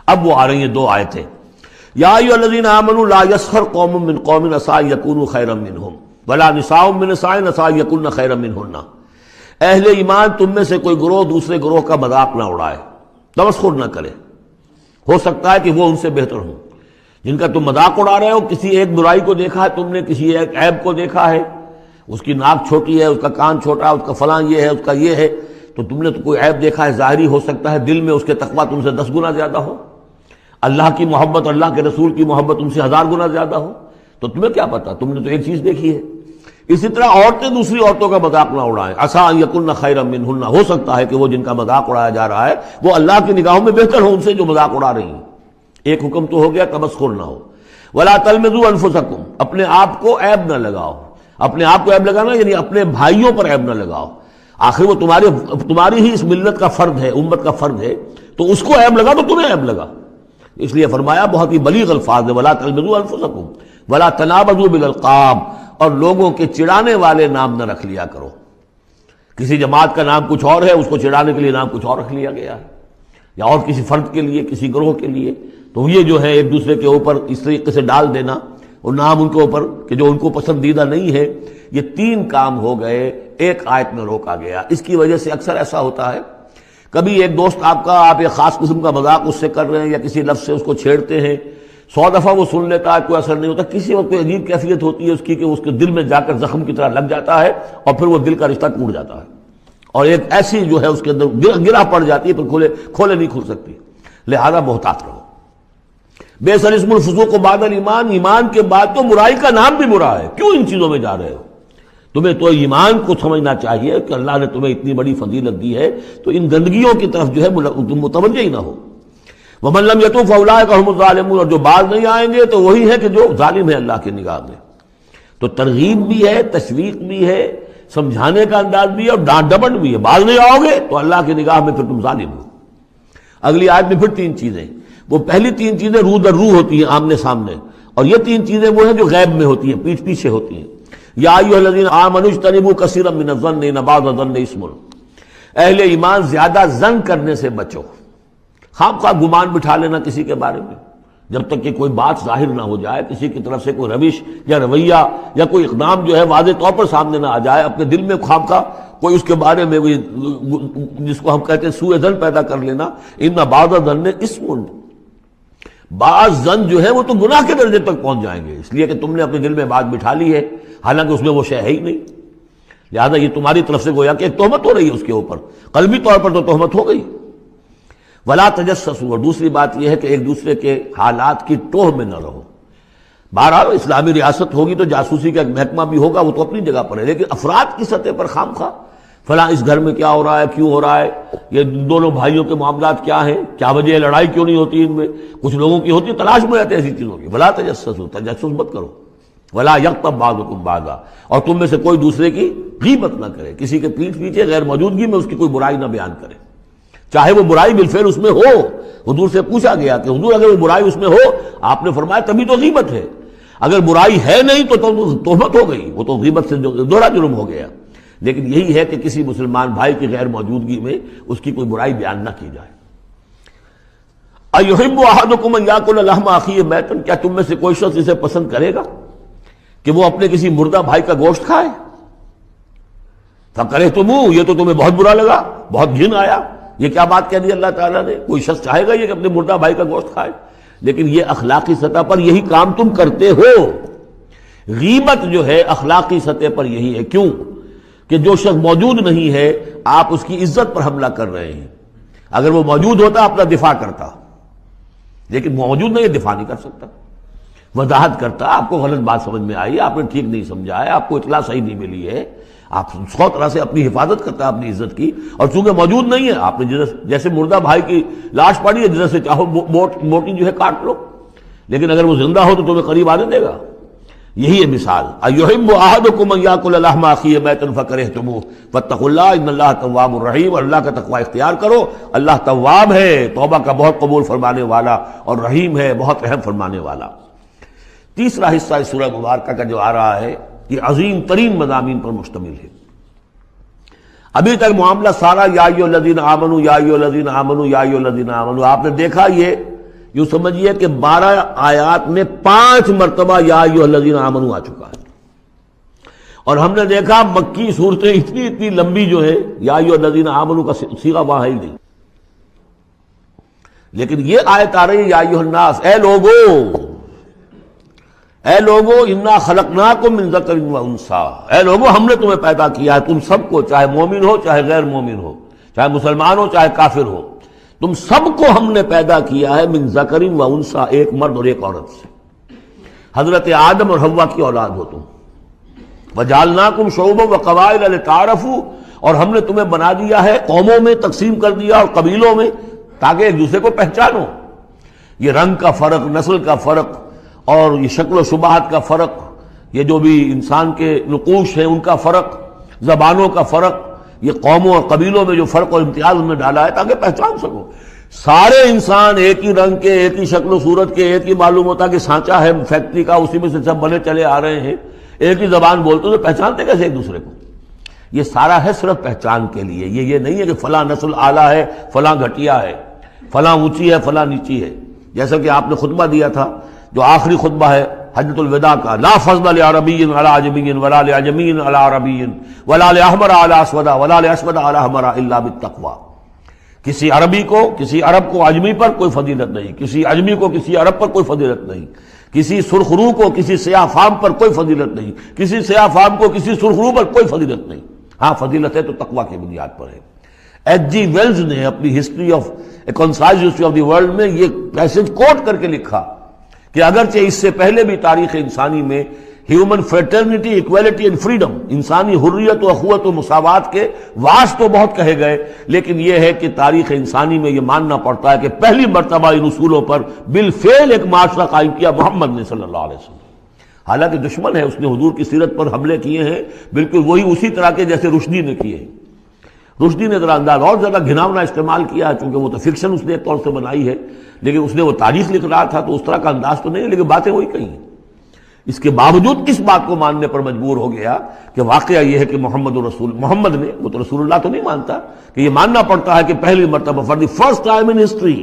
اب وہ آ رہی ہیں دو آیتیں. یا ایھا الذین آمنوا لا یسخر قوم من قوم عسى ان یکونوا خیرا منہم ولا نساء من نساء عسى ان یکن خیرا منہن. اہل ایمان تم میں سے کوئی گروہ دوسرے گروہ کا مذاق نہ اڑائے، تمسخر نہ کرے. ہو سکتا ہے کہ وہ ان سے بہتر ہوں. جن کا تم مذاق اڑا رہے ہو، کسی ایک برائی کو دیکھا ہے تم نے، کسی ایک عیب کو دیکھا ہے، اس کی ناک چھوٹی ہے، اس کا کان چھوٹا ہے، اس کا فلاں یہ ہے، اس کا یہ ہے، تو تم نے تو کوئی عیب دیکھا ہے ظاہری، ہو سکتا ہے دل میں اس کے تقویٰ تم سے 10 گنا زیادہ ہو، اللہ کی محبت، اللہ کے رسول کی محبت تم سے 1000 گنا زیادہ ہو. تو تمہیں کیا پتا، تم نے تو ایک چیز دیکھی ہے. اسی طرح عورتیں دوسری عورتوں کا مذاق نہ اڑائیں. عسیٰ ان یکن خیرا منہن، ہو سکتا ہے کہ وہ جن کا مذاق اڑایا جا رہا ہے وہ اللہ کی نگاہوں میں بہتر ہو ان سے جو مذاق اڑا رہی ہیں. ایک حکم تو ہو گیا تمسخر نہ ہو. ولا تلمزوا انفسکم، اپنے آپ کو عیب نہ لگاؤ. اپنے آپ کو عیب لگانا یعنی اپنے بھائیوں پر عیب نہ لگاؤ. آخر وہ تمہاری ہی اس ملت کا فرد ہے، امت کا فرد ہے، تو اس کو عیب لگا تو تمہیں عیب لگا. اس لیے فرمایا بہت ہی بلیغ الفاظ ہے، ولا تلمزوا انفسکم ولا تنابزوا بالالقاب، اور لوگوں کے چڑانے والے نام نہ رکھ لیا کرو. کسی جماعت کا نام کچھ اور ہے، اس کو چڑانے کے لیے نام کچھ اور رکھ لیا گیا ہے، یا اور کسی فرد کے لیے، کسی گروہ کے لیے. تو یہ جو ہے ایک دوسرے کے اوپر اس طریقے سے ڈال دینا اور نام ان کے اوپر کہ جو ان کو پسندیدہ نہیں ہے، یہ 3 کام ہو گئے ایک آیت میں روکا گیا. اس کی وجہ سے اکثر ایسا ہوتا ہے، کبھی ایک دوست آپ ایک خاص قسم کا مذاق اس سے کر رہے ہیں یا کسی لفظ سے اس کو چھیڑتے ہیں، 100 دفعہ وہ سن لیتا ہے، کوئی اثر نہیں ہوتا. کسی وقت کوئی عجیب کیفیت ہوتی ہے اس کی کہ اس کے دل میں جا کر زخم کی طرح لگ جاتا ہے اور پھر وہ دل کا رشتہ ٹوٹ جاتا ہے، اور ایک ایسی جو ہے اس کے اندر گرہ پڑ جاتی ہے، پھر کھولے نہیں کھل سکتی. لہذا محتاط رہو. بئس الاسم الفسوق بعد الایمان، ایمان کے بعد تو برائی کا نام بھی برا ہے. کیوں ان چیزوں میں جا رہے ہو؟ تمہیں تو ایمان کو سمجھنا چاہیے کہ اللہ نے تمہیں اتنی بڑی فضیلت دی ہے، تو ان گندگیوں کی طرف جو ہے متوجہ ہی نہ ہو. ومن لم یتوب فاولئک هم الظالمون، اور جو باز نہیں آئیں گے تو وہی ہے کہ جو ظالم ہے اللہ کی نگاہ میں. تو ترغیب بھی ہے، تشویق بھی ہے، سمجھانے کا انداز بھی ہے، اور ڈانٹ ڈپٹ بھی ہے. باز نہیں آؤ گے تو اللہ کی نگاہ میں پھر تم ظالم ہو. اگلی آیت میں پھر 3 چیزیں. وہ پہلی 3 چیزیں رو در رو ہوتی ہیں آمنے سامنے، اور یہ 3 چیزیں وہ ہیں جو غیب میں ہوتی ہیں، پیچھے ہوتی ہیں. یا ایھا الذین آمنوا اجتنبوا کثیرا من الظن ان بعض الظن اثم. اہل ایمان زیادہ ظن کرنے سے بچو. خام خواہ گمان بٹھا لینا کسی کے بارے میں، جب تک کہ کوئی بات ظاہر نہ ہو جائے، کسی کی طرف سے کوئی روش یا رویہ یا کوئی اقدام جو ہے واضح طور پر سامنے نہ آ جائے، اپنے دل میں خام خواہ کوئی اس کے بارے میں جس کو ہم کہتے ہیں سوء ظن پیدا کر لینا. ان بعض الظن اثم، بعض ظن جو ہے وہ تو گناہ کے درجے تک پہنچ جائیں گے، اس لیے کہ تم نے اپنے دل میں بات بٹھا لی ہے حالانکہ اس میں وہ شے ہے ہی نہیں. لہذا یہ تمہاری طرف سے گویا کہ ایک تہمت ہو رہی ہے اس کے اوپر، قلبی طور پر تو تہمت ہو گئی. ولا تجسسوا، اور دوسری بات یہ ہے کہ ایک دوسرے کے حالات کی ٹوہ میں نہ رہو. بہرحال اسلامی ریاست ہوگی تو جاسوسی کا ایک محکمہ بھی ہوگا، وہ تو اپنی جگہ پر ہے، لیکن افراد کی سطح پر خام خواہ فلاں اس گھر میں کیا ہو رہا ہے، کیوں ہو رہا ہے، یہ دونوں بھائیوں کے معاملات کیا ہیں، کیا وجہ ہے، لڑائی کیوں نہیں ہوتی ان میں. کچھ لوگوں کی ہوتی ہے، تلاش میں رہتے ہیں ایسی چیزوں کی. ولا تجسسوا، تجسس مت کرو. ولا یغتب بعضکم بعضا، اور تم میں سے کوئی دوسرے کی غیبت نہ کرے، کسی کے پیٹھ پیچھے غیر موجودگی میں اس کی کوئی برائی نہ بیان کرے، چاہے وہ برائی بالفعل اس میں ہو. حضور سے پوچھا گیا کہ حضور اگر وہ برائی اس میں ہو، آپ نے فرمایا تبھی تو غیبت ہے. اگر برائی ہے نہیں تو تہمت ہو گئی، وہ تو غیبت سے دوہرا جرم ہو گیا. لیکن یہی ہے کہ کسی مسلمان بھائی کی غیر موجودگی میں اس کی کوئی برائی بیان نہ کی جائے. ایحب احدکم ان یاکل لحم اخیہ میتا، کیا تم میں سے کوئی شخص اسے پسند کرے گا کہ وہ اپنے کسی مردہ بھائی کا گوشت کھائے؟ فکرہتموہ، یہ تو تمہیں بہت برا لگا، بہت گھن آیا. یہ کیا بات کہہ دی اللہ تعالیٰ نے؟ کوئی شخص چاہے گا یہ کہ اپنے مردہ بھائی کا گوشت کھائے؟ لیکن یہ اخلاقی سطح پر یہی کام تم کرتے ہو. غیبت جو ہے اخلاقی سطح پر یہی ہے. کیوں کہ جو شخص موجود نہیں ہے آپ اس کی عزت پر حملہ کر رہے ہیں. اگر وہ موجود ہوتا اپنا دفاع کرتا، لیکن موجود نہیں، دفاع نہیں کر سکتا، وضاحت کرتا. آپ کو غلط بات سمجھ میں آئی، آپ نے ٹھیک نہیں سمجھا ہے، آپ کو اطلاع صحیح نہیں ملی ہے، آپ 100 طرح سے اپنی حفاظت کرتا ہے اپنی عزت کی. اور چونکہ موجود نہیں ہے، آپ نے جیسے مردہ بھائی کی لاش پڑی ہے، جس سے چاہو موٹی جو ہے کاٹ لو، لیکن اگر وہ زندہ ہو تو تمہیں قریب آنے دے گا. یہی ہے مثال. ایحب احدکم ان یاکل لحم اخیہ میتا فکرہتموہ فاتقوا اللہ ان اللہ تواب الرحیم. اور اللہ کا تقوی اختیار کرو، اللہ تواب ہے، توبہ کا بہت قبول فرمانے والا، اور رحیم ہے، بہت رحم فرمانے والا. تیسرا حصہ اس سورہ مبارکہ کا جو آ رہا ہے یہ عظیم ترین مضامین پر مشتمل ہے. ابھی تک معاملہ سارا یا ایھا الذین آمنوا یا ایھا الذین آمنوا یا ایھا الذین آمنوا. آپ نے دیکھا یہ یوں سمجھیے کہ 12 آیات میں 5 مرتبہ یا ایھا الذین آمنوا آ چکا ہے، اور ہم نے دیکھا مکی صورتیں اتنی لمبی جو ہے یا ایھا الذین آمنوا کا صیغہ وہاں ہے ہی نہیں، لیکن یہ آیت آ رہی ہے یا ایھا الناس، اے لوگو انا خلقناکم من ذکر و انثی، اے لوگو ہم نے تمہیں پیدا کیا ہے، تم سب کو، چاہے مومن ہو چاہے غیر مومن ہو، چاہے مسلمان ہو چاہے کافر ہو، تم سب کو ہم نے پیدا کیا ہے من ذکر و انثی، ایک مرد اور ایک عورت سے، حضرت آدم اور حوا کی اولاد ہو تم، وجعلناکم شعوبا وقبائل لتعارفوا، اور ہم نے تمہیں بنا دیا ہے، قوموں میں تقسیم کر دیا اور قبیلوں میں، تاکہ ایک دوسرے کو پہچانو۔ یہ رنگ کا فرق، نسل کا فرق اور یہ شکل و شبہات کا فرق، یہ جو بھی انسان کے نقوش ہیں ان کا فرق، زبانوں کا فرق، یہ قوموں اور قبیلوں میں جو فرق اور امتیاز انہوں نے ڈالا ہے تاکہ پہچان سکو۔ سارے انسان ایک ہی رنگ کے، ایک ہی شکل و صورت کے، ایک ہی معلوم ہوتا کہ سانچہ ہے فیکٹری کا، اسی میں سے سب بنے چلے آ رہے ہیں، ایک ہی زبان بولتے تو پہچانتے کیسے ایک دوسرے کو؟ یہ سارا ہے صرف پہچان کے لیے، یہ نہیں ہے کہ فلاں نسل اعلیٰ ہے، فلاں گھٹیا ہے، فلاں اونچی ہے، فلاں نیچی ہے۔ جیسا کہ آپ نے خطبہ دیا تھا، جو آخری خطبہ ہے حجۃ الوداع کا، لا فضل لعربی علی عجمی ولا لعجمی علی عربی ولا لاحمر علی اسود ولا لاسود علی احمر الا بالتقوی، کسی عربی کو، کسی عرب کو عجمی پر کوئی فضیلت نہیں، کسی عجمی کو کسی عرب پر کوئی فضیلت نہیں، کسی سرخ رو کو کسی سیاہ فام پر کوئی فضیلت نہیں، کسی سیاہ فام کو کسی سرخ رو پر کوئی فضیلت نہیں۔ ہاں فضیلت ہے تو تقوی کی بنیاد پر ہے۔ ایچ جی ویلز نے اپنی history of a concise history of the world میں یہ پیسج کوٹ کر کے لکھا کہ اگرچہ اس سے پہلے بھی تاریخ انسانی میں human fraternity, equality and freedom, انسانی حریت و اخوت و مساوات کے واس تو بہت کہے گئے، لیکن یہ ہے کہ تاریخ انسانی میں یہ ماننا پڑتا ہے کہ پہلی مرتبہ ان اصولوں پر بالفعل ایک معاشرہ قائم کیا محمد نے صلی اللہ علیہ وسلم۔ حالانکہ دشمن ہے، اس نے حضور کی سیرت پر حملے کیے ہیں بالکل وہی اسی طرح کے جیسے رشدی نے کیے ہیں۔ رشدی نے ذرا انداز اور زیادہ گھناؤنا استعمال کیا ہے، چونکہ وہ تو فکشن اس نے ایک طور سے بنائی ہے، لیکن اس نے وہ تاریخ لکھ رہا تھا تو اس طرح کا انداز تو نہیں ہے، لیکن باتیں وہی کہی ہیں۔ اس کے باوجود کس بات کو ماننے پر مجبور ہو گیا کہ واقعہ یہ ہے کہ محمد نے، وہ تو رسول اللہ تو نہیں مانتا، کہ یہ ماننا پڑتا ہے کہ پہلی مرتبہ for the first time in history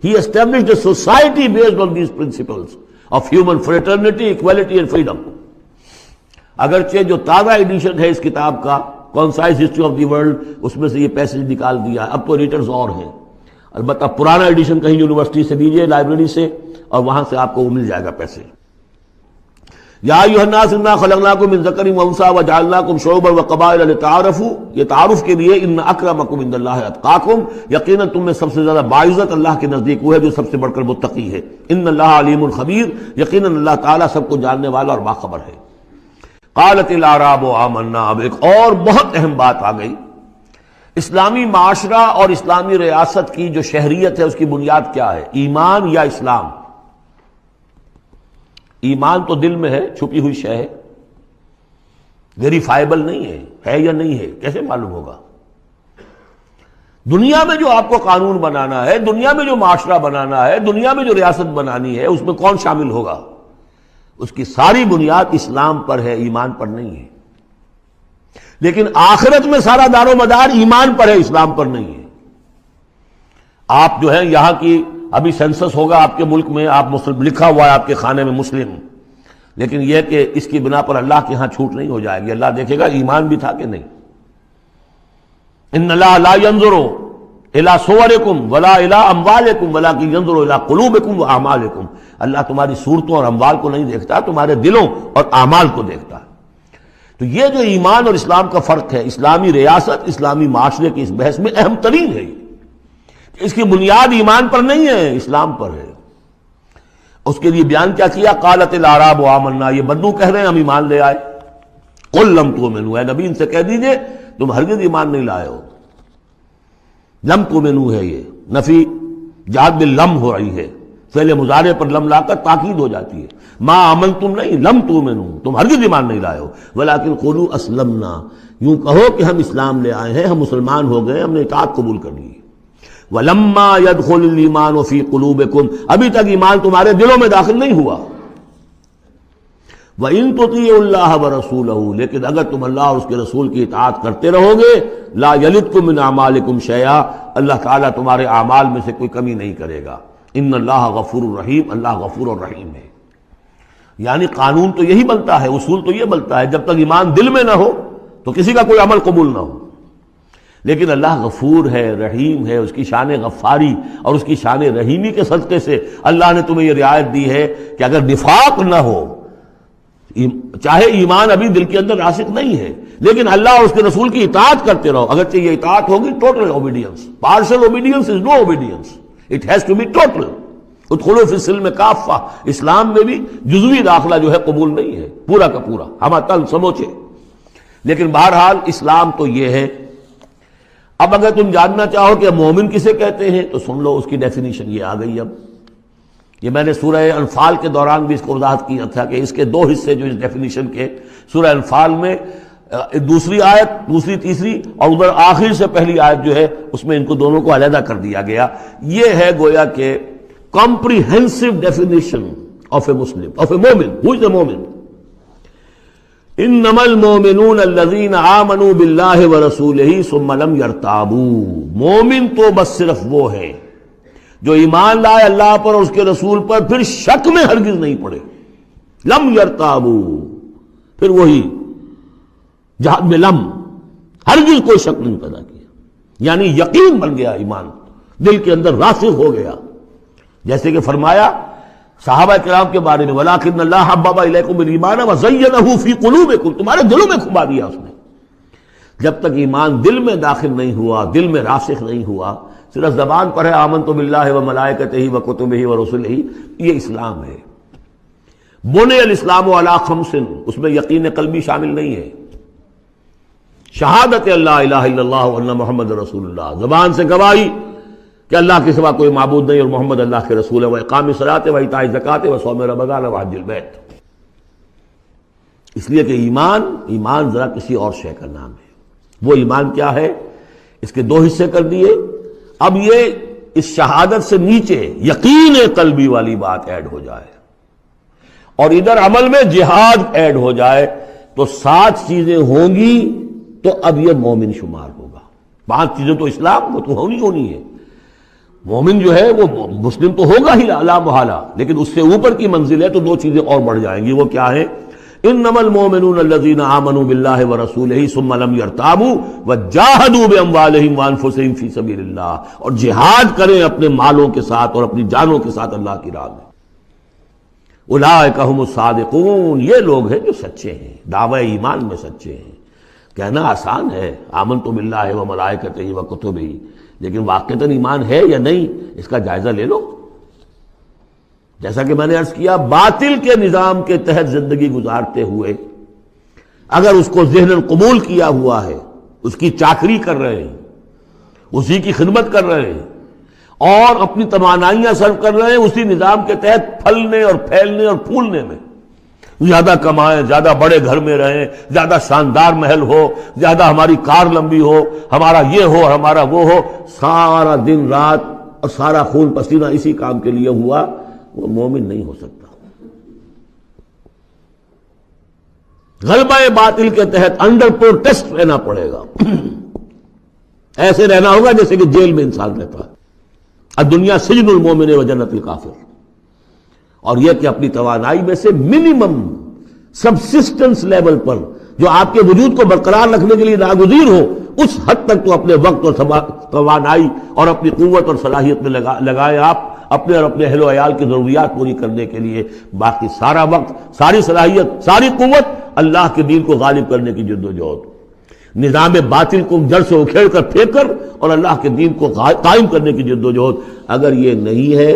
ہی established a society based on these principles of human fraternity, equality and freedom. اگرچہ جو تازہ ایڈیشن ہے اس کتاب کا concise history of the world, اس میں سے یہ پیسج نکال دیا ہے، اب تو ایڈیٹرز اور ہیں، البتہ پرانا ایڈیشن کہیں یونیورسٹی سے دیجئے، لائبریری سے، اور وہاں سے آپ کو وہ مل جائے گا پیسج۔ یا ایھا الناس انا خلقناکم من ذکر و انثی وجعلناکم شعوبا وقبائل لتعارفوا، یہ تعارف کے لیے، ان اکرمکم عند اللہ اتقاکم، یقیناً تم میں سب سے زیادہ باعزت اللہ کے نزدیک وہ ہے جو سب سے بڑھ کر متقی ہے۔ ان اللہ علیم خبیر، یقیناً اللہ تعالیٰ سب کو جاننے والا اور باخبر ہے۔ قالت الاعراب آمنا، اب ایک اور بہت اہم بات آ گئی۔ اسلامی معاشرہ اور اسلامی ریاست کی جو شہریت ہے اس کی بنیاد کیا ہے؟ ایمان یا اسلام؟ ایمان تو دل میں ہے، چھپی ہوئی شے ہے، ویریفائبل نہیں ہے یا نہیں ہے، کیسے معلوم ہوگا؟ دنیا میں جو آپ کو قانون بنانا ہے، دنیا میں جو معاشرہ بنانا ہے، دنیا میں جو ریاست بنانی ہے، اس میں کون شامل ہوگا؟ اس کی ساری بنیاد اسلام پر ہے، ایمان پر نہیں ہے۔ لیکن آخرت میں سارا دار و مدار ایمان پر ہے، اسلام پر نہیں ہے۔ آپ جو ہے یہاں کی، ابھی سینسس ہوگا آپ کے ملک میں، آپ مسلم لکھا ہوا ہے آپ کے خانے میں مسلم، لیکن یہ کہ اس کی بنا پر اللہ کے ہاں چھوٹ نہیں ہو جائے گی، اللہ دیکھے گا ایمان بھی تھا کہ نہیں۔ ان اللہ لا ينظر الى صورکم ولا الى اموالکم ولکن ينظر الى قلوبکم واعمالکم، اللہ تمہاری صورتوں اور اموال کو نہیں دیکھتا، تمہارے دلوں اور اعمال کو دیکھتا ہے۔ تو یہ جو ایمان اور اسلام کا فرق ہے، اسلامی ریاست، اسلامی معاشرے کی اس بحث میں اہم ترین ہے۔ اس کی بنیاد ایمان پر نہیں ہے، اسلام پر ہے۔ اس کے لیے بیان کیا کیا؟ قالت الاعراب آمنا، یہ بدو کہہ رہے ہیں ہم ایمان لے آئے۔ قل لم تؤمنوا، اے نبی ان سے کہہ دیجئے تم ہرگز ایمان نہیں لائے ہو۔ لم تؤمنوا ہے، یہ نفی جہاد باللم ہو رہی ہے، فعل مضارع پر لم لا کر تاکید ہو جاتی ہے۔ ما آمنتم نہیں، لم تؤمنوا، تم ہرگز ایمان نہیں لائے ہو، ولکن قولوا اسلمنا، یوں کہو کہ ہم اسلام لے آئے ہیں، ہم مسلمان ہو گئے، ہم نے اطاعت قبول کر لی۔ وَلَمَّا يَدْخُلِ الْإِيمَانُ فِي قُلُوبِكُمْ، ابھی تک ایمان تمہارے دلوں میں داخل نہیں ہوا۔ وَإِن تُطِيعُوا اللَّهَ وَرَسُولَهُ، لیکن اگر تم اللہ اور اس کے رسول کی اطاعت کرتے رہو گے، لَا يَلِدْكُم مِّنْ أَعْمَالِكُمْ شَيْئًا، اللہ تعالیٰ تمہارے اعمال میں سے کوئی کمی نہیں کرے گا۔ ان اللہ غفور الرحیم، اللہ غفور الرحیم ہے۔ یعنی قانون تو یہی بنتا ہے، اصول تو یہ بنتا ہے، جب تک ایمان دل میں نہ ہو تو کسی کا کوئی عمل قبول نہ ہو۔ لیکن اللہ غفور ہے، رحیم ہے، اس کی شان غفاری اور اس کی شان رحیمی کے صدقے سے اللہ نے تمہیں یہ رعایت دی ہے کہ اگر نفاق نہ ہو، چاہے ایمان ابھی دل کے اندر راسخ نہیں ہے لیکن اللہ اور اس کے رسول کی اطاعت کرتے رہو، اگرچہ یہ اطاعت ہوگی total obedience, partial obedience is no obedience, it has to be total. ادخلوا فی السلم کافہ، اسلام میں بھی جزوی داخلہ جو ہے قبول نہیں ہے، پورا کا پورا ہم تل سموچے۔ لیکن بہرحال اسلام تو یہ ہے۔ اب اگر تم جاننا چاہو کہ مومن کسے کہتے ہیں تو سن لو، اس کی ڈیفینیشن یہ آ گئی۔ اب یہ میں نے سورہ انفال کے دوران بھی اس کو وضاحت کیا تھا کہ اس کے دو حصے جو اس ڈیفینیشن کے، سورہ انفال میں دوسری آیت، دوسری تیسری، اور ادھر آخر سے پہلی آیت جو ہے اس میں ان کو دونوں کو علیحدہ کر دیا گیا۔ یہ ہے گویا کہ comprehensive definition of a Muslim, of a mu'min. Who is a mu'min? انما المؤمنون الذين آمنوا بالله ورسوله ثم لم يرتابوا۔ مومن تو بس صرف وہ ہے جو ایمان لائے اللہ پر اور اس کے رسول پر، پھر شک میں ہرگز نہیں پڑے۔ لم يرتابوا، پھر وہی جہاد میں لم، ہرگز کوئی شک نہیں پیدا کیا، یعنی یقین بن گیا، ایمان دل کے اندر راسخ ہو گیا۔ جیسے کہ فرمایا صحابہ کرام کے بارے میں، وَلَٰكِنَّ اللَّهَ حَبَّبَ إِلَيْكُمُ الْإِيمَانَ وَزَيَّنَهُ فِي قُلُوبِكُمْ، تمہارے دلوں میں کھبا دیا اس نے۔ جب تک ایمان دل میں داخل نہیں ہوا، دل میں راسخ نہیں ہوا، صرف زبان پر ہے آمنت باللہ وملائکتہ وکتبہ ورسلہ، یہ اسلام ہے۔ بنی الاسلام علی خمس، اس میں یقین قلبی شامل نہیں ہے۔ شہادت اللہ الہ الا اللہ وان محمد رسول اللہ، زبان سے گواہی کہ اللہ کے سوا کوئی معبود نہیں اور محمد اللہ کے رسول ہے، وإقام الصلاۃ وإیتاء الزکوٰۃ وصوم رمضان وحج البیت۔ اس لیے کہ ایمان ذرا کسی اور شے کا نام ہے۔ وہ ایمان کیا ہے؟ اس کے دو حصے کر دیے۔ اب یہ اس شہادت سے نیچے یقین قلبی والی بات ایڈ ہو جائے اور ادھر عمل میں جہاد ایڈ ہو جائے تو 7 چیزیں ہوں گی تو اب یہ مومن شمار ہوگا۔ 5 چیزیں تو اسلام وہ تو ہونی ہے۔ مومن جو ہے وہ مسلم تو ہوگا ہی لا محالہ، لیکن اس سے اوپر کی منزل ہے تو 2 چیزیں اور بڑھ جائیں گی۔ وہ کیا ہے؟ انما المؤمنون الذين آمنوا بالله ورسوله ثم لم يرتابوا وجاهدوا باموالهم وانفسهم في سبيل الله، اور جہاد کریں اپنے مالوں کے ساتھ اور اپنی جانوں کے ساتھ اللہ کی راہ میں۔ اولئک هم الصادقون، یہ لوگ ہیں جو سچے ہیں، دعوی ایمان میں سچے ہیں۔ کہنا آسان ہے آمنت باللہ وملائکتہ وکتبہ، لیکن واقعتاً ایمان ہے یا نہیں اس کا جائزہ لے لو۔ جیسا کہ میں نے عرض کیا، باطل کے نظام کے تحت زندگی گزارتے ہوئے اگر اس کو ذہناً قبول کیا ہوا ہے، اس کی چاکری کر رہے ہیں، اسی کی خدمت کر رہے ہیں اور اپنی توانائیاں صرف کر رہے ہیں اسی نظام کے تحت پھلنے اور پھیلنے اور پھولنے میں، زیادہ کمائیں، زیادہ بڑے گھر میں رہیں، زیادہ شاندار محل ہو، زیادہ ہماری کار لمبی ہو، ہمارا یہ ہو ہمارا وہ ہو، سارا دن رات اور سارا خون پسینہ اسی کام کے لیے ہوا، وہ مومن نہیں ہو سکتا۔ غلبہ باطل کے تحت انڈر پروٹیسٹ رہنا پڑے گا، ایسے رہنا ہوگا جیسے کہ جیل میں انسان رہتا ہے۔ الدنیا سجن المومن و جنت الکافر، اور یہ کہ اپنی توانائی میں سے منیمم سبسسٹنس لیول پر جو آپ کے وجود کو برقرار رکھنے کے لیے ناگزیر ہو، اس حد تک تو اپنے وقت اور توانائی اور اپنی قوت اور صلاحیت میں لگائیں آپ اپنے اور اپنے اہل و عیال کی ضروریات پوری کرنے کے لیے۔ باقی سارا وقت، ساری صلاحیت، ساری قوت اللہ کے دین کو غالب کرنے کی جد و جہد، نظام باطل کو جڑ سے اکھیڑ کر پھینک کر اور اللہ کے دین کو قائم کرنے کی جد و جہد۔ اگر یہ نہیں ہے،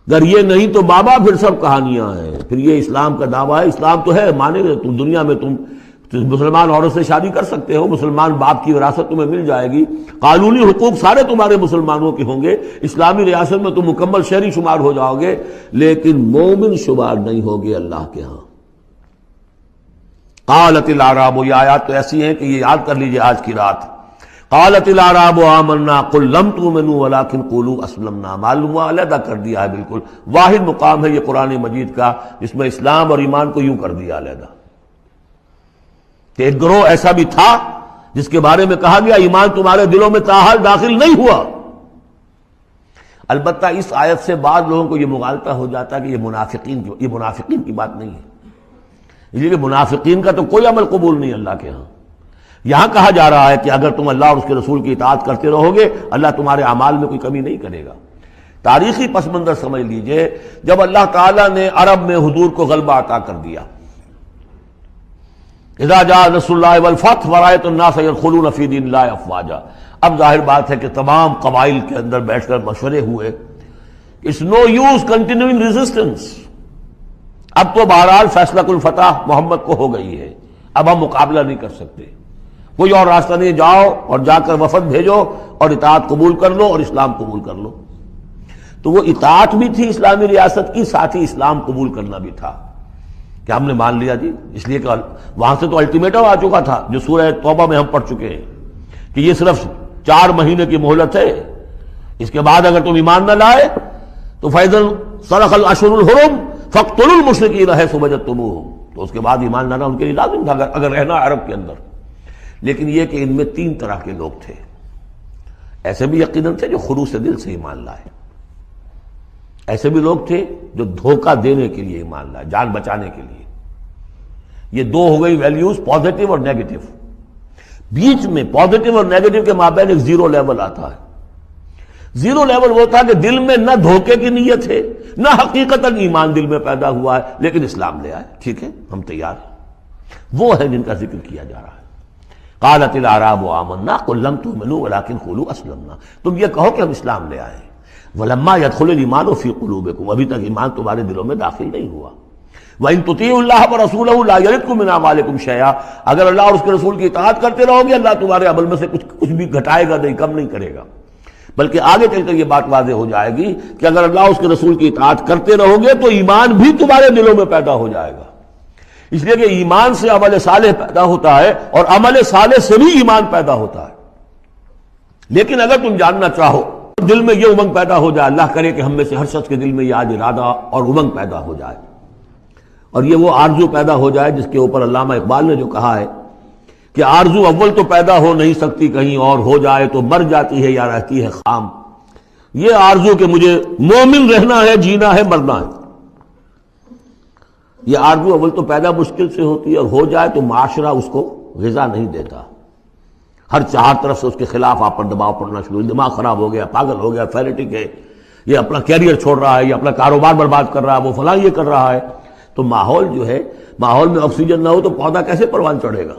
اگر یہ نہیں تو بابا پھر سب کہانیاں ہیں، پھر یہ اسلام کا دعویٰ ہے۔ اسلام تو ہے، مانے گا تم دنیا میں تم مسلمان عورت سے شادی کر سکتے ہو، مسلمان باپ کی وراثت تمہیں مل جائے گی، قانونی حقوق سارے تمہارے مسلمانوں کے ہوں گے، اسلامی ریاست میں تم مکمل شہری شمار ہو جاؤ گے، لیکن مومن شمار نہیں ہوگے اللہ کے ہاں۔ قالت الاعراب، یہ آیات تو ایسی ہیں کہ یہ یاد کر لیجئے آج کی رات۔ قالت الاعراب آمنا قل لم تؤمنوا ولكن قولوا اسلمنا، معلوم ہوا علیحدہ کر دیا ہے، بالکل واحد مقام ہے یہ قرآن مجید کا جس میں اسلام اور ایمان کو یوں کر دیا علیحدہ، کہ ایک گروہ ایسا بھی تھا جس کے بارے میں کہا گیا ایمان تمہارے دلوں میں تاحال داخل نہیں ہوا۔ البتہ اس آیت سے بعض لوگوں کو یہ مغالطہ ہو جاتا ہے کہ یہ منافقین کی بات نہیں ہے، اس لیے کہ منافقین کا تو کوئی عمل قبول نہیں اللہ کے ہاں۔ یہاں کہا جا رہا ہے کہ اگر تم اللہ اور اس کے رسول کی اطاعت کرتے رہو گے اللہ تمہارے اعمال میں کوئی کمی نہیں کرے گا۔ تاریخی پس منظر سمجھ لیجئے، جب اللہ تعالیٰ نے عرب میں حضور کو غلبہ عطا کر دیا، اذا جاء نصر اللہ والفتح ورأیت الناس يدخلون فی دین اللہ افواجا، اب ظاہر بات ہے کہ تمام قبائل کے اندر بیٹھ کر مشورے ہوئے، it's no use continuing resistance, اب تو بہرحال فیصلہ الفتح محمد کو ہو گئی ہے، اب ہم مقابلہ نہیں کر سکتے، کوئی اور راستہ نہیں، جاؤ اور جا کر وفد بھیجو اور اطاعت قبول کر لو اور اسلام قبول کر لو۔ تو وہ اطاعت بھی تھی اسلامی ریاست کی، ساتھ ہی اسلام قبول کرنا بھی تھا کہ ہم نے مان لیا جی، اس لیے کہ وہاں سے تو الٹیمیٹم آ چکا تھا جو سورہ توبہ میں ہم پڑھ چکے ہیں کہ یہ صرف 4 مہینے کی مہلت ہے، اس کے بعد اگر تم ایمان نہ لائے تو فَإِذَا انْسَلَخَ الْأَشْهُرُ الْحُرُمُ فَاقْتُلُوا الْمُشْرِكِينَ حَيْثُ وَجَدتُّمُوهُمْ، تو اس کے بعد ایمان لانا ان کے لیے لازم تھا اگر رہنا عرب کے اندر۔ لیکن یہ کہ ان میں 3 طرح کے لوگ تھے، ایسے بھی یقیناً تھے جو خلوص دل سے ایمان لائے، ایسے بھی لوگ تھے جو دھوکہ دینے کے لیے ایمان لائے، جان بچانے کے لیے۔ یہ 2 ہو گئی ویلیوز، پازیٹو اور نیگیٹو۔ بیچ میں پازیٹو اور نیگیٹو کے مابین ایک زیرو لیول آتا ہے۔ زیرو لیول وہ تھا کہ دل میں نہ دھوکے کی نیت ہے، نہ حقیقتاً ایمان دل میں پیدا ہوا ہے، لیکن اسلام لے آئے، ٹھیک ہے ہم تیار ہیں۔ وہ ہے جن کا ذکر کیا جا رہا ہے۔ قالت الاعراب آمنا قل لم تؤمنوا ولكن قولوا اسلمنا، تم یہ کہو کہ ہم اسلام لے آئے ہیں۔ ولما يدخل الايمان في قلوبكم، ابھی تک ایمان تمہارے دلوں میں داخل نہیں ہوا۔ وَإِن تُطِيعُوا اللَّهَ وَرَسُولَهُ لَا يَلِدْكُم مِّنْ أَعْمَالِكُمْ شَيْئًا، اگر اللہ اور اس کے رسول کی اطاعت کرتے رہو گے اللہ تمہارے عمل میں سے کچھ بھی گھٹائے گا نہیں، کم نہیں کرے گا، بلکہ آگے چل کر یہ بات واضح ہو جائے گی کہ اگر اللہ اور اس کے رسول کی اطاعت کرتے رہو گے تو ایمان بھی تمہارے دلوں میں پیدا ہو جائے گا، اس لیے کہ ایمان سے عمل صالح پیدا ہوتا ہے اور عمل صالح سے بھی ایمان پیدا ہوتا ہے۔ لیکن اگر تم جاننا چاہو دل میں یہ امنگ پیدا ہو جائے، اللہ کرے کہ ہم میں سے ہر شخص کے دل میں یہ آج ارادہ اور امنگ پیدا ہو جائے، اور یہ وہ آرزو پیدا ہو جائے جس کے اوپر علامہ اقبال نے جو کہا ہے کہ آرزو اول تو پیدا ہو نہیں سکتی کہیں اور، ہو جائے تو مر جاتی ہے یا رہتی ہے خام، یہ آرزو کہ مجھے مومن رہنا ہے، جینا ہے، مرنا ہے، یہ آرزو اول تو پیدا مشکل سے ہوتی ہے، اور ہو جائے تو معاشرہ اس کو غذا نہیں دیتا، ہر 4 طرف سے اس کے خلاف آپ پر دباؤ پڑنا شروع، دماغ خراب ہو گیا، پاگل ہو گیا، فینیٹک ہے، یہ اپنا کیریئر چھوڑ رہا ہے، یہ اپنا کاروبار برباد کر رہا ہے، وہ فلاں یہ کر رہا ہے۔ تو ماحول جو ہے، ماحول میں آکسیجن نہ ہو تو پودا کیسے پروان چڑھے گا؟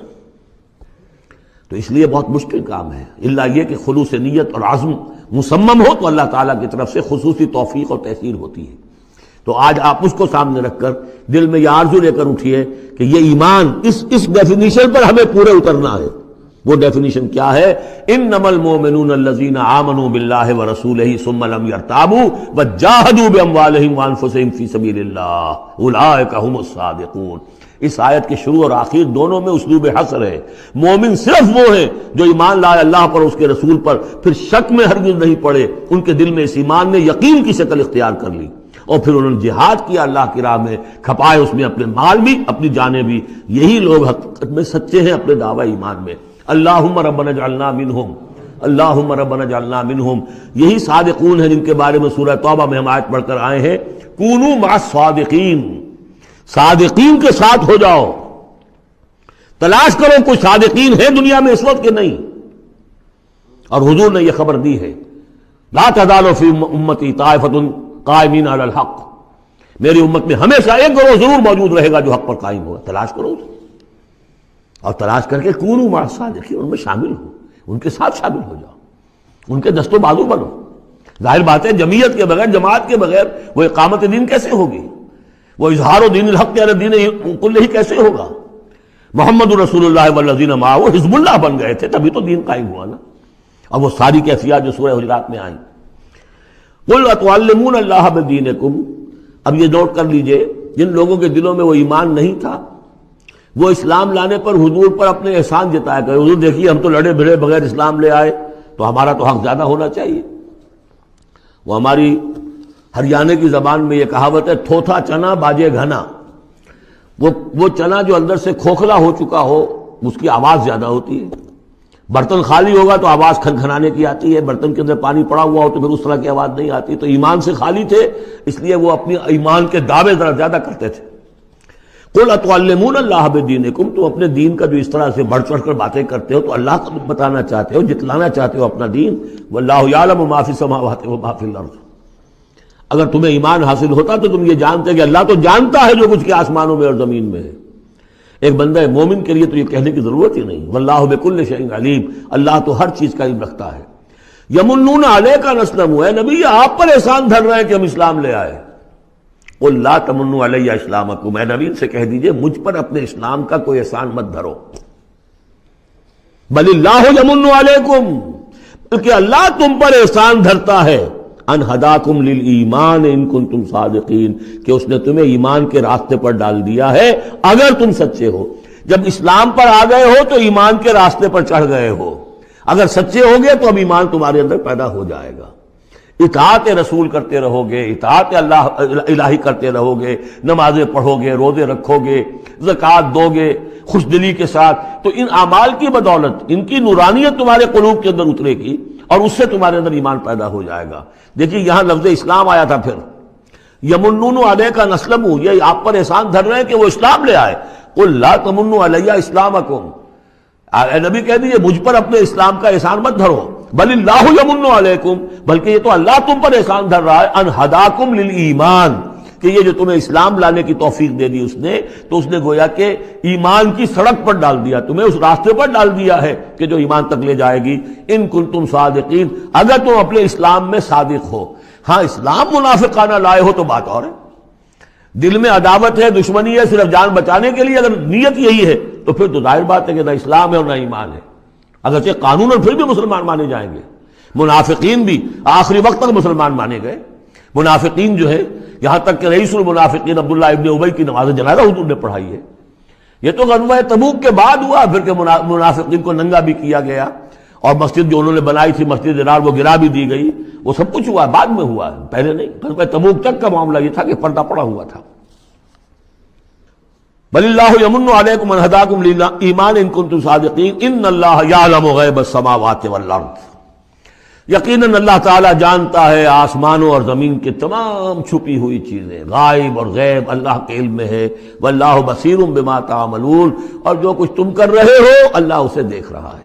تو اس لیے بہت مشکل کام ہے، الا یہ کہ خلوص نیت اور عزم مصمم ہو تو اللہ تعالیٰ کی طرف سے خصوصی توفیق اور تحصیل ہوتی ہے۔ تو آج آپ اس کو سامنے رکھ کر دل میں یہ آرزو لے کر اٹھیے کہ یہ ایمان اس ڈیفینیشن پر ہمیں پورے اترنا ہے۔ وہ ڈیفینیشن کیا ہے؟ انما المؤمنون الذین آمنوا باللہ ورسولہ ثم لم یرتابوا وجاہدوا باموالہم وانفسہم فی سبیل اللہ اولئک ھم الصادقون۔ اس آیت کے شروع اور آخر دونوں میں اسلوب حصر ہے۔ مومن صرف وہ ہیں جو ایمان لائے اللہ پر، اس کے رسول پر، پھر شک میں ہرگز نہیں پڑے، ان کے دل میں اس ایمان نے یقین کی شکل اختیار کر لی، اور پھر انہوں نے جہاد کیا اللہ کی راہ میں، کھپائے اس میں اپنے مال بھی، اپنی جانیں بھی۔ یہی لوگ حقیقت میں سچے ہیں اپنے دعوی ایمان میں۔ اللہم ربنا اجعلنا منہم، اللہم ربنا اجعلنا منہم، یہی صادقون ہیں جن کے بارے میں سورہ توبہ میں ہم آیت پڑھ کر آئے ہیں، کونوا مع الصادقین، صادقین کے ساتھ ہو جاؤ۔ تلاش کرو کوئی صادقین ہے دنیا میں اس وقت کہ نہیں، اور حضور نے یہ خبر دی ہے، لا تزال فی امتی طائفۃ قائمین علی الحق، میری امت میں ہمیشہ ایک گروہ ضرور موجود رہے گا جو حق پر قائم ہوگا۔ تلاش کرو اسے، اور تلاش کر کے کونوا مع الصادقین، ان میں شامل ہو، ان کے ساتھ شامل ہو جاؤ، ان کے دست و بازو بنو۔ ظاہر بات ہے جمعیت کے بغیر، جماعت کے بغیر وہ اقامت دین کیسے ہوگی؟ وہ اظہار دین الحق علی دین کلہ کیسے ہوگا؟ محمد رسول اللہ والذین معہ حزب اللہ بن گئے تھے، تبھی تو دین قائم ہوا نا۔ اب وہ ساری کیفیات جو سورہ حجرات میں آئیں، قل اتعلمون اللہ بدینکم، اب یہ نوٹ کر لیجئے جن لوگوں کے دلوں میں وہ ایمان نہیں تھا، وہ اسلام لانے پر حضور پر اپنے احسان جتایا کرے، حضور دیکھیے ہم تو لڑے بھڑے بغیر اسلام لے آئے، تو ہمارا تو حق زیادہ ہونا چاہیے۔ وہ ہماری ہریانے کی زبان میں یہ کہاوت ہے، تھوتھا چنا باجے گھنا، وہ چنا جو اندر سے کھوکھلا ہو چکا ہو اس کی آواز زیادہ ہوتی ہے، برتن خالی ہوگا تو آواز کھنکھنانے کی آتی ہے، برتن کے اندر پانی پڑا ہوا ہو تو پھر اس طرح کی آواز نہیں آتی. تو ایمان سے خالی تھے، اس لیے وہ اپنی ایمان کے دعوے ذرا زیادہ کرتے تھے. قل اتعلمون اللہ بدینکم، تم اپنے دین کا جو اس طرح سے بڑھ چڑھ کر باتیں کرتے ہو تو اللہ کو بتانا چاہتے ہو، جتلانا چاہتے ہو اپنا دین. واللہ یعلم ما فی السماوات و ما فی الارض. اگر تمہیں ایمان حاصل ہوتا تو تم یہ جانتے کہ اللہ تو جانتا ہے جو کچھ کے آسمانوں میں اور زمین میں ہے. ایک بندہ مومن کے لیے تو یہ کہنے کی ضرورت ہی نہیں. واللہ بکل شیء علیم، اللہ تو ہر چیز کا علم رکھتا ہے. یمنون علیک ان اسلموا، اے نبی آپ پر احسان دھر رہے ہیں کہ ہم اسلام لے آئے. قل لا تمنوا علی اسلامکم، اے نبی سے کہہ دیجئے مجھ پر اپنے اسلام کا کوئی احسان مت دھرو. بل اللہ یمن علیکم، بلکہ اللہ تم پر احسان دھرتا ہے. ان ہداکم للایمان ان کنتم صادقین، کہ اس نے تمہیں ایمان کے راستے پر ڈال دیا ہے اگر تم سچے ہو. جب اسلام پر آ گئے ہو تو ایمان کے راستے پر چڑھ گئے ہو. اگر سچے ہو گے تو اب ایمان تمہارے اندر پیدا ہو جائے گا. اطاعت رسول کرتے رہو گے، اطاعت اللہ الہی کرتے رہو گے، نمازیں پڑھو گے، روزے رکھو گے، زکوٰۃ دو گے خوش دلی کے ساتھ، تو ان اعمال کی بدولت ان کی نورانیت تمہارے قلوب کے اندر اترے گی اور اس سے تمہارے اندر ایمان پیدا ہو جائے گا. دیکھیے یہاں لفظ اسلام آیا تھا. پھر یمنون علیک ان اسلموا، یہ آپ پر احسان دھر رہے ہیں کہ وہ اسلام لے آئے. قل لا تمنوا علی اسلامکم، اے نبی کہہ دیجیے مجھ پر اپنے اسلام کا احسان مت دھرو. بل اللہ یمن علیکم، بلکہ یہ تو اللہ تم پر احسان دھر رہا ہے. ان ہداکم للایمان، کہ یہ جو تمہیں اسلام لانے کی توفیق دے دی اس نے، تو اس نے گویا کہ ایمان کی سڑک پر ڈال دیا، تمہیں اس راستے پر ڈال دیا ہے کہ جو ایمان تک لے جائے گی. ان کنتم صادقین، اگر تم اپنے اسلام میں صادق ہو. ہاں اسلام منافقانہ لائے ہو تو بات اور ہے. دل میں عداوت ہے، دشمنی ہے صرف جان بچانے کے لیے، اگر نیت یہی ہے تو پھر تو ظاہر بات ہے کہ نہ اسلام ہے اور نہ ایمان ہے. اگرچہ قانون اور پھر بھی مسلمان مانے جائیں گے. منافقین بھی آخری وقت تک مسلمان مانے گئے. منافقین جو ہے یہاں تک کہ رئیس المنافقین عبداللہ ابن ابی کی نماز جنازہ حضور نے پڑھائی ہے. یہ تو غزوہ تبوک کے بعد ہوا، پھر کہ منافقین کو ننگا بھی کیا گیا اور مسجد جو انہوں نے بنائی تھی مسجد درار وہ گرا بھی دی گئی. وہ سب کچھ ہوا بعد میں ہوا، پہلے نہیں. غزوہ تبوک تک کا معاملہ یہ تھا کہ پردہ پڑا ہوا تھا. بل اللہ یمن علیکم ان ہداکم للایمان ان کنتم صادقین ان اللہ یعلم غیب السماوات والارض، یقیناً اللہ تعالیٰ جانتا ہے آسمانوں اور زمین کے تمام چھپی ہوئی چیزیں. غائب اور غیب اللہ کے علم میں ہے. واللہ بصیر بما تعملون، اور جو کچھ تم کر رہے ہو اللہ اسے دیکھ رہا ہے.